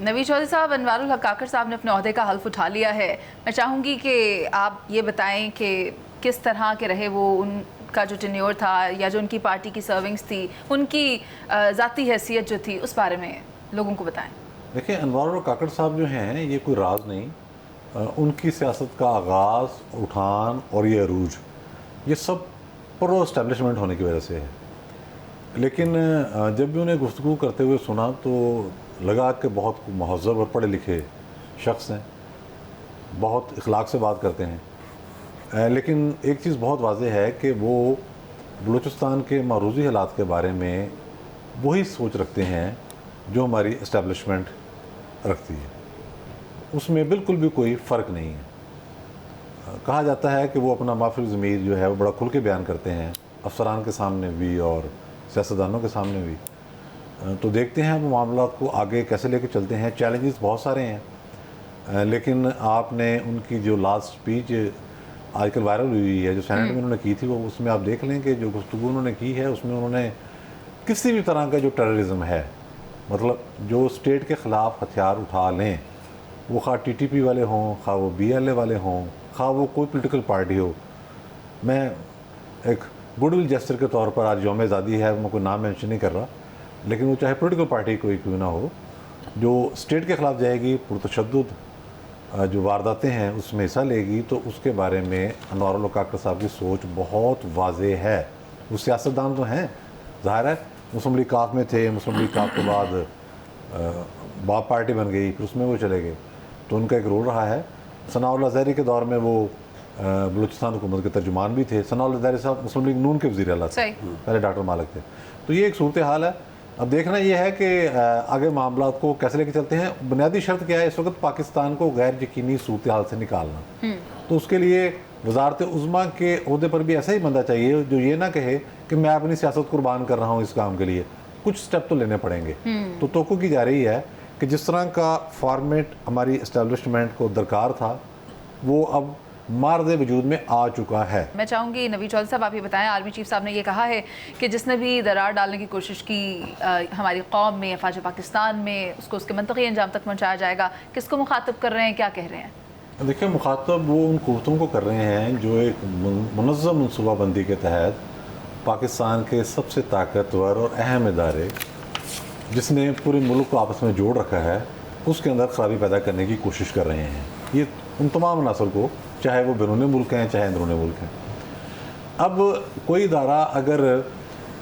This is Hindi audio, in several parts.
नवीद चौधरी साहब, अनवारुल हक काकड़ साहब ने अपने ओहदे का हल्फ उठा लिया है। मैं चाहूँगी कि आप ये बताएं कि किस तरह के रहे वो, उनका जो टेन्योर था या जो उनकी पार्टी की सर्विंग्स थी, उनकी ज़ाती हैसियत जो थी, उस बारे में लोगों को बताएं। देखिए, अनवारुल काकड़ साहब जो हैं ये कोई राज नहीं। उनकी सियासत का आगाज़, उठान और ये अरूज, ये सब प्रो एस्टेब्लिशमेंट होने की वजह से है। लेकिन जब भी उन्हें गुफ्तगू करते हुए सुना तो लगा कि बहुत महज़्ज़ब और पढ़े लिखे शख्स हैं, बहुत इखलाक से बात करते हैं। लेकिन एक चीज़ बहुत वाज़ेह है कि वो बलूचिस्तान के मारूज़ी हालात के बारे में वही सोच रखते हैं जो हमारी इस्टेब्लिशमेंट रखती है। उसमें बिल्कुल भी कोई फ़र्क नहीं है। कहा जाता है कि वो अपना माफ़ी ज़मीर जो है वो बड़ा खुल के बयान करते हैं, अफसरान के सामने भी और सियासतदानों के सामने भी। तो देखते हैं वो मामला को आगे कैसे लेके चलते हैं। चैलेंजेस बहुत सारे हैं, लेकिन आपने उनकी जो लास्ट स्पीच आजकल वायरल हुई है जो सेनेट में उन्होंने की थी, वो उसमें आप देख लें कि जो गुफ्तगू उन्होंने की है उसमें उन्होंने किसी भी तरह का जो टेररिज्म है, मतलब जो स्टेट के ख़िलाफ़ हथियार उठा लें, वो खा TTP वाले हों, खा वो BLA वाले हों, खा वो कोई पोलिटिकल पार्टी हो। मैं एक गुडविल जेस्चर के तौर पर आज यौम आज़ादी है, मैं कोई नाम मेंशन नहीं कर रहा, लेकिन वो चाहे पोलिटिकल पार्टी कोई क्यों ना हो, जो स्टेट के ख़िलाफ़ जाएगी, पुरतशद्दुद जो वारदातें हैं उसमें हिस्सा लेगी, तो उसके बारे में अनवारुल हक काकड़ साहब की सोच बहुत वाज़ेह है। वो सियासतदान तो हैं, ज़ाहिर है मुस्लिम लीग काफ में थे, मुस्लिम लीग काफ के बाद बाप पार्टी बन गई, फिर उसमें वो चले गए, तो उनका एक रोल रहा है। सनाउल्लाह ज़हरी के दौर में वो बलूचिस्तान हुकूमत के तर्जुमान भी थे। सनाउल्लाह ज़हरी साहब मुस्लिम लीग नून के वज़ीर आला थे, पहले डॉक्टर मालिक थे। तो ये एक सूरत हाल है। अब देखना ये है कि आगे मामला को कैसे लेके चलते हैं। बुनियादी शर्त क्या है इस वक्त, पाकिस्तान को गैर यकीनी सूरत हाल से निकालना। तो उसके लिए वजारत उज़्मा के ओहदे पर भी ऐसा ही बंदा चाहिए जो ये ना कहे कि मैं अपनी सियासत कुर्बान कर रहा हूँ इस काम के लिए। कुछ स्टेप तो लेने पड़ेंगे। तो तोक़ो की जा रही है कि जिस तरह का फॉर्मेट हमारी इस्टेब्लिशमेंट को दरकार था वो अब मार्दे वजूद में आ चुका है। मैं चाहूँगी नवीद चौधरी साहब, आप ये बताएं, आर्मी चीफ साहब ने ये कहा है कि जिसने भी दरार डालने की कोशिश की हमारी कौम में, अफवाज पाकिस्तान में, उसको उसके मंतकी अंजाम तक पहुँचाया जाएगा। किसको मुखातब कर रहे हैं, क्या कह रहे हैं? देखिए, मुखातब वो उन कुव्वतों को कर रहे हैं जो एक मुनज़्ज़म मनसूबाबंदी के तहत पाकिस्तान के सबसे ताकतवर और अहम इदारे, जिसने पूरे मुल्क को आपस में जोड़ रखा है, उसके अंदर खराबी पैदा करने की कोशिश कर रहे हैं। ये उन तमाम अनासर को, चाहे वो बैरूनी मुल्क हैं चाहे अंदरूनी मुल्क हैं। अब कोई इदारा अगर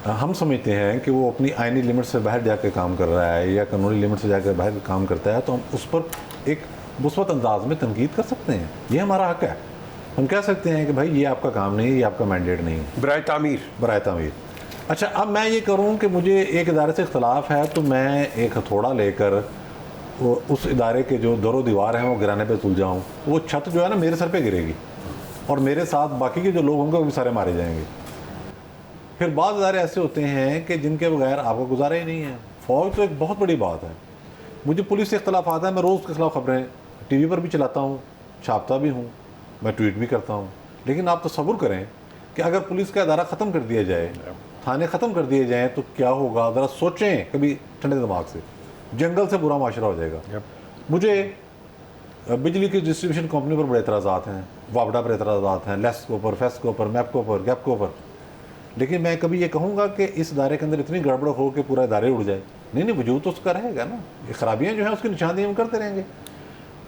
हम समझते हैं कि वो अपनी आइनी लिमिट से बाहर जाकर काम कर रहा है या कानूनी लिमिट से जाकर बाहर काम करता है, तो हम उस पर एक मुस्बत अंदाज में तनकीद कर सकते हैं। ये हमारा हक है। हम कह सकते हैं कि भाई ये आपका काम नहीं है, ये आपका मैंडेट नहीं है, बराए तामीर। अच्छा, अब मैं ये करूँ कि मुझे एक इदारे से इख्तलाफ है तो मैं एक हथौड़ा लेकर उस इदारे के जो दरो दीवार हैं वो गिराने पे तुल जाऊँ, वो छत जो है ना मेरे सर पे गिरेगी और मेरे साथ बाकी के जो लोग होंगे वो भी सारे मारे जाएंगे। फिर बाद इदारे ऐसे होते हैं कि जिनके बगैर आपका गुजारा ही नहीं है। फ़ौज तो एक बहुत बड़ी बात है। मुझे पुलिस से इख्तलाफ आता है, मैं रोज़ के खिलाफ खबरें TV पर भी चलाता हूँ, छापता भी हूँ, मैं ट्वीट भी करता हूँ। लेकिन आप तसव्वुर करें कि अगर पुलिस का इदारा ख़त्म कर दिया जाए, थाने ख़त्म कर दिए जाएँ तो क्या होगा। ज़रा सोचें कभी ठंडे दिमाग से। जंगल से बुरा माशरा हो जाएगा। मुझे बिजली की डिस्ट्रीब्यूशन कंपनी पर बड़े एतराज़ात हैं, वापडा पर एतराज़ात हैं, लेस के ऊपर, फेस के ऊपर, मैप के ऊपर, गैप के ऊपर। लेकिन मैं कभी ये कहूँगा कि इस इदारे के अंदर इतनी गड़बड़ हो कि पूरा इदारे उड़ जाए। नहीं, वजूद तो उसका रहेगा ना। ये खराबियाँ जो हैं उसकी निशानदेही हम करते रहेंगे।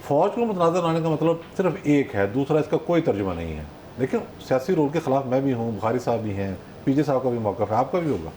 फ़ौज को मुतनाज़र लाने का मतलब सिर्फ एक है, दूसरा इसका कोई तर्जुमा नहीं है। लेकिन सियासी रोल के ख़िलाफ़ मैं भी हूँ, बुखारी साहब भी हैं, PJ साहब का भी मौक़िफ़ है, आपका भी होगा।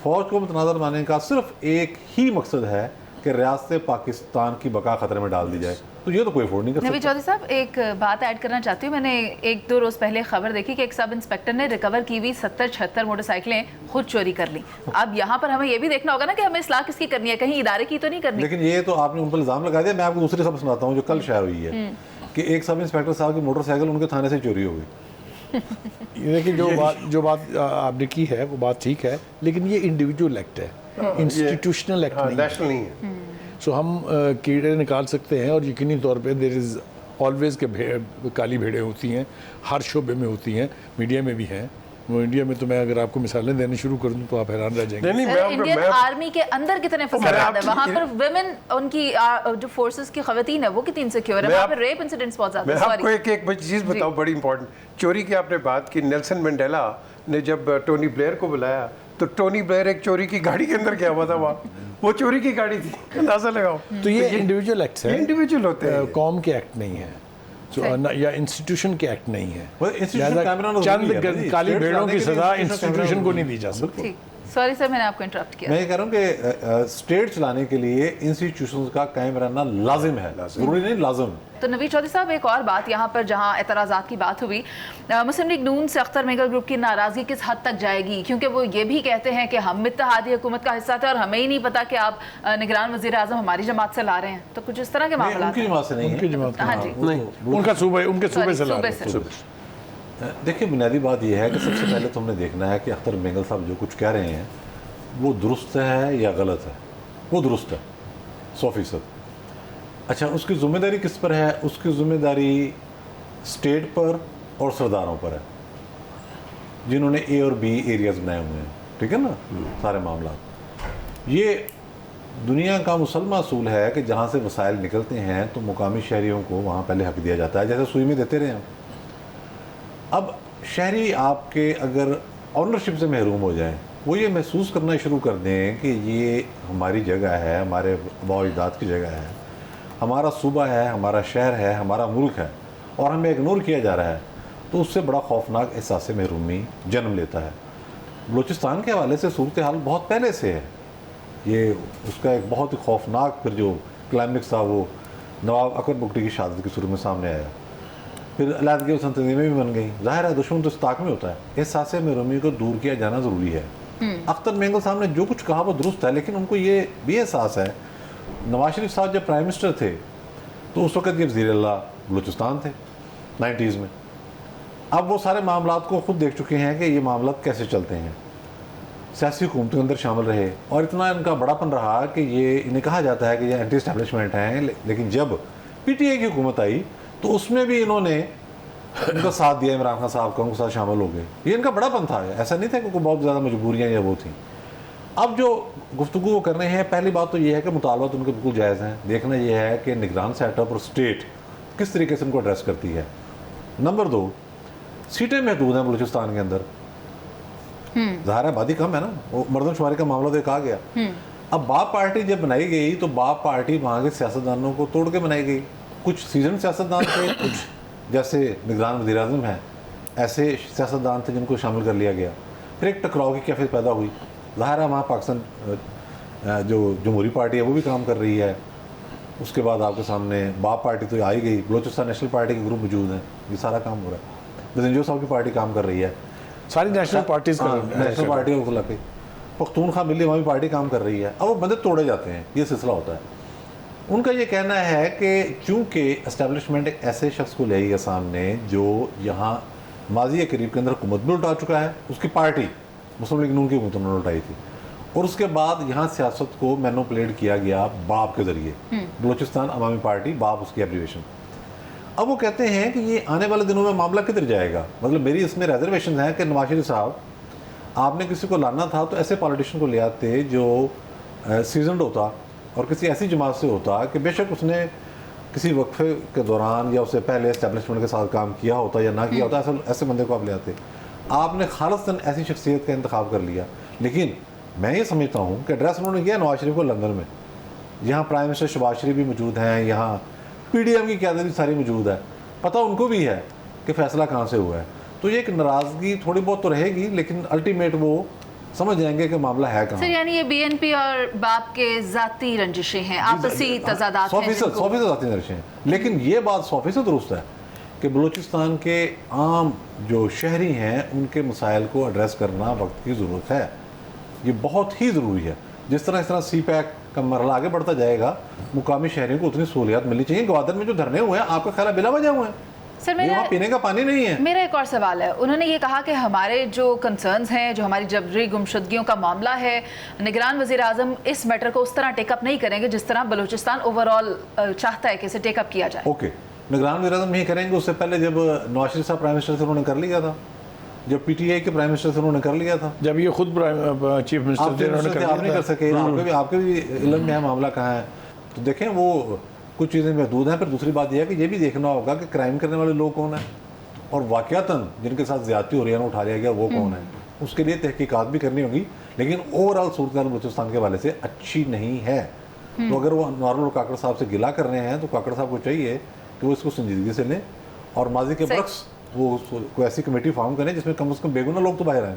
फ़ौज को मुतनाज़र लाने का सिर्फ एक ही मकसद है कि रियासत पाकिस्तान की बका ख़तरे में डाल दी जाए। तो ये तो कोई अफोर्ड नहीं कर सकता। नवीद चौधरी साहब, एक बात ऐड करना चाहती हूँ। मैंने 1-2 रोज़ पहले खबर देखी कि एक सब इंस्पेक्टर ने रिकवर की हुई 70-76 मोटरसाइकिलें खुद चोरी कर ली। अब यहाँ पर हमें ये भी देखना होगा ना कि हमें इस्लाह किसकी करनी है, कहीं इदारे की तो नहीं करनी। लेकिन ये तो आपने उन पर इल्ज़ाम लगा दिया। मैं आपको दूसरी खबर सुनाता हूँ जो कल शायर हुई है कि एक सब इंस्पेक्टर साहब की मोटरसाइकिल उनके थाने से चोरी हो गई। ये देखिए, जो बात आपने की है वो बात ठीक है, लेकिन ये इंडिविजुअल एक्ट है, इंस्टीट्यूशनल एक्ट नेशनल नहीं है। सो हम कीड़े निकाल सकते हैं और यकीनी तौर पे देयर इज़ ऑलवेज़ के काली भेड़ें होती हैं, हर शोबे में होती हैं, मीडिया में भी हैं। वो इंडिया में तो मैं अगर आपको मिसालें देने शुरू कर दूं तो आप हैरान रह जाएंगे। नहीं सर, इंडियन आर्मी के अंदर कितने फसाद है, वहाँ पर वुमेन, उनकी जो फोर्सेस की खवातीन है वो कितनी इनसिक्योर है, वहाँ पर रेप इंसिडेंट्स बहुत ज्यादा मैं है। आपको एक चीज़ बताऊं बड़ी इंपॉर्टेंट, चोरी की आपने बात की। नेल्सन मंडेला ने जब टोनी ब्लेयर को बुलाया तो टोनी ब्लेयर एक चोरी की गाड़ी के अंदर गया हुआ था, वहाँ वो चोरी की गाड़ी थी, अंदाजा लगाओ। तो ये इंडिविजुअल एक्ट्स है, इंडिविजुअल होते हैं, कौम के एक्ट नहीं है या इंस्टीट्यूशन के एक्ट नहीं है। institution कैमरा ना चंद जरूरी है ना जी। काली States भेड़ों लाने की के लिए सजा institution इंस्टीट्यूशन कैमरा को नहीं दी जा सकती। ठीक, सॉरी सर मैंने आपको इंटरप्ट किया। मैं ये कह रहा हूँ कि स्टेट चलाने के लिए इंस्टीट्यूशंस का कायम रहना लाजिम है, जरूरी नहीं लाजिम। तो नवीद चौधरी साहब, एक और बात यहाँ पर जहाँ एतराज़ात की बात हुई, मुस्लिम लीग नून से अख्तर मेंगल ग्रुप की नाराज़गी किस हद तक जाएगी, क्योंकि वो ये भी कहते हैं कि हम इत्तेहादी हुकूमत का हिस्सा थे और हमें ही नहीं पता कि आप निगरान वज़ीर आज़म हमारी जमात से ला रहे हैं, तो कुछ इस तरह के मामला उनकी जमात से नहीं उनकी है। जमात हाँ जी, उनका सूबे, उनके सूबे से ला सूबे रहे से। हैं। देखिए, बुनियादी बात यह है कि सबसे पहले तो हमने देखना है कि अख्तर मेंगल साहब जो कुछ कह रहे हैं वो दुरुस्त है या गलत है। वो दुरुस्त है 100%। अच्छा, उसकी जिम्मेदारी किस पर है? उसकी जिम्मेदारी स्टेट पर और सरदारों पर है, जिन्होंने ए और बी एरियाज बनाए हुए हैं, ठीक है ना। सारे मामला ये दुनिया का मुसलमान असूल है कि जहाँ से वसाइल निकलते हैं तो मुकामी शहरियों को वहाँ पहले हक दिया जाता है, जैसे सुई में देते रहे हम। अब शहरी आपके अगर ऑनरशिप से महरूम हो जाएं, वो ये महसूस करना शुरू कर दें कि ये हमारी जगह है, हमारे आबा अजदाद की जगह है, हमारा सूबा है, हमारा शहर है, हमारा मुल्क है, और हमें इग्नोर किया जा रहा है, तो उससे बड़ा खौफनाक एहसास महरूमी जन्म लेता है। बलूचिस्तान के हवाले से सूरत हाल बहुत पहले से है। ये उसका एक बहुत ही खौफनाक फिर जो क्लाइमेक्स था वो नवाब अकबर बुगटी की शहादत की सूरत में सामने आया। फिर अलहदगी और तंजीमें भी बन गई। ज़ाहिर है दुश्मन तो इस्ताक में होता है। एहसास महरूमी को दूर किया जाना ज़रूरी है। अख्तर मेंगल साहब ने जो कुछ कहा वो दुरुस्त है, लेकिन उनको ये भी एहसास है, नवाज शरीफ साहब जब प्राइम मिनिस्टर थे तो उस वक्त ये वज़ीर अल्लाह बलूचिस्तान थे 90s में। अब वो सारे मामलात को खुद देख चुके हैं कि ये मामलात कैसे चलते हैं। सियासी हुकूमत के अंदर शामिल रहे और इतना इनका बड़ापन रहा कि ये इन्हें कहा जाता है कि ये एंटी एस्टैब्लिशमेंट हैं, लेकिन जब PTI की हुकूमत आई तो उसमें भी इन्होंने उनका साथ दिया, इमरान खान साहब का उनके साथ शामिल हो गए। ये इनका बड़ापन था, ऐसा नहीं था कि कोई बहुत ज़्यादा मजबूरियाँ या वो थी। अब जो गुफ्तगू वो कर रहे हैं, पहली बात तो ये है कि मुतालबात उनके बिल्कुल जायज़ हैं। देखना ये है कि निगरान सेटअप और स्टेट किस तरीके से उनको एड्रेस करती है। नंबर 2, सीटें महदूद हैं बलूचिस्तान के अंदर, ज़ाहिर है आबादी कम है ना, वो मर्दमशुमारी का मामला तो कहा गया। अब बाप पार्टी जब बनाई गई तो बाप पार्टी वहाँ के सियासतदानों को तोड़ के बनाई गई। कुछ सीजन सियासतदान थे, कुछ जैसे निगरान वज़ीर आज़म हैं ऐसे सियासतदान थे जिनको शामिल कर लिया गया। फिर एक टकराव की कैफियत पैदा हुई। ज़ाहिर है वहाँ पाकिस्तान जो जमहूरी पार्टी है वो भी काम कर रही है। उसके बाद आपके सामने बाप पार्टी तो आ ही गई, बलूचिस्तान नेशनल पार्टी के ग्रुप मौजूद हैं, ये सारा काम हो रहा है। बजंजो साहब की पार्टी काम कर रही है, सारी नेशनल पार्टीज का नेशनल पार्टी को लगे, पख्तूनख्वा मिली वहाँ भी पार्टी काम कर रही है। अब वो बंदे तोड़े जाते हैं, ये सिलसिला होता है। उनका ये कहना है कि चूँकि एस्टेब्लिशमेंट एक ऐसे शख्स को ले आई है सामने जो यहाँ माजी करीब के अंदर हुकूमत भी उठा चुका है, उसकी पार्टी मुस्लिम लीग नून की हुकूमत उन्होंने उठाई थी, और उसके बाद यहाँ सियासत को मैनिपुलेट किया गया बाप के ज़रिए, बलूचिस्तान अवामी पार्टी, बाप उसकी एब्रीवेशन। अब वो कहते हैं कि ये आने वाले दिनों में मामला किधर जाएगा। मतलब मेरी इसमें रिजर्वेशन है कि नवाज शरीफ साहब, आपने किसी को लाना था तो ऐसे पॉलिटिशियन को ले आते जो सीजनड होता और किसी ऐसी जमात से होता कि बेशक उसने किसी वक्फे के दौरान या उससे पहले एस्टेब्लिशमेंट के साथ काम किया होता या ना किया होता, ऐसे बंदे को आप ले आते। आपने खालिस्तन ऐसी शख्सियत का इंतखाब कर लिया। लेकिन मैं ये समझता हूँ कि एड्रेस उन्होंने किया नवाज शरीफ को लंदन में, यहाँ प्राइम मिनिस्टर शहबाज शरीफ भी मौजूद हैं, यहाँ PDM की क़यादत भी सारी मौजूद है, पता उनको भी है कि फ़ैसला कहाँ से हुआ है। तो ये एक नाराज़गी थोड़ी बहुत तो रहेगी, लेकिन अल्टीमेट वो समझ जाएंगे कि मामला है कहाँ। सर यानी ये BNP और बाप के ज़ाती रंजिशें हैं, आपसी तजादात हैं, 100% ज़ाती रंजिशें हैं। लेकिन ये बात 100% दुरुस्त है कि बलूचिस्तान के आम जो शहरी हैं उनके मसाइल को एड्रेस करना वक्त की ज़रूरत है। ये बहुत ही ज़रूरी है। जिस तरह इस तरह CPAC का मरला आगे बढ़ता जाएगा, मुकामी शहरियों को उतनी सहूलियात मिलनी चाहिए। ग्वादर में जो धरने हुए हैं आपका ख्याल बिला वजह हुए हैं, सर मेरा पीने का पानी नहीं है। मेरा एक और सवाल है, उन्होंने ये कहा कि हमारे जो कंसर्न्स हैं, जो हमारी जबरी गुमशुदगियों का मामला है, निगरान वज़ीर आज़म इस मैटर को उस तरह टेकअप नहीं करेंगे जिस तरह बलूचिस्तान ओवरऑल चाहता है कि इसे टेकअप किया जाए। ओके, निगरान वज़ीर आज़म नहीं करेंगे। उससे पहले जब नवाज शरीफ साहब प्राइम मिनिस्टर थे उन्होंने कर लिया था, जब पीटीआई के प्राइम मिनिस्टर से उन्होंने कर लिया था। जब ये खुद चीफ मिनिस्टर आप थे उन्होंने कर नहीं लिया कर था। सके, आपके भी इल्म में है मामला कहाँ है। तो देखें वो कुछ चीज़ें महदूद हैं। फिर दूसरी बात यह है कि ये भी देखना होगा कि क्राइम करने वाले लोग कौन हैं और वाक़यातन जिनके साथ ज़्यादती हो रही है ना, उठा लिया गया, वो कौन है। उसके लिए तहकीकात भी करनी होगी। लेकिन ओवरऑल सूरत बलूचिस्तान के हवाले से अच्छी नहीं है। तो अगर वो नॉर्मल काकड़ साहब से गिला कर रहे हैं तो काकड़ साहब को चाहिए कि वो इसको संजीदगी से लें और माजी के बरक्स वो कोई ऐसी कमेटी फॉर्म करें जिसमें कम से कम बेगुनाह लोग तो बाहर आए ना।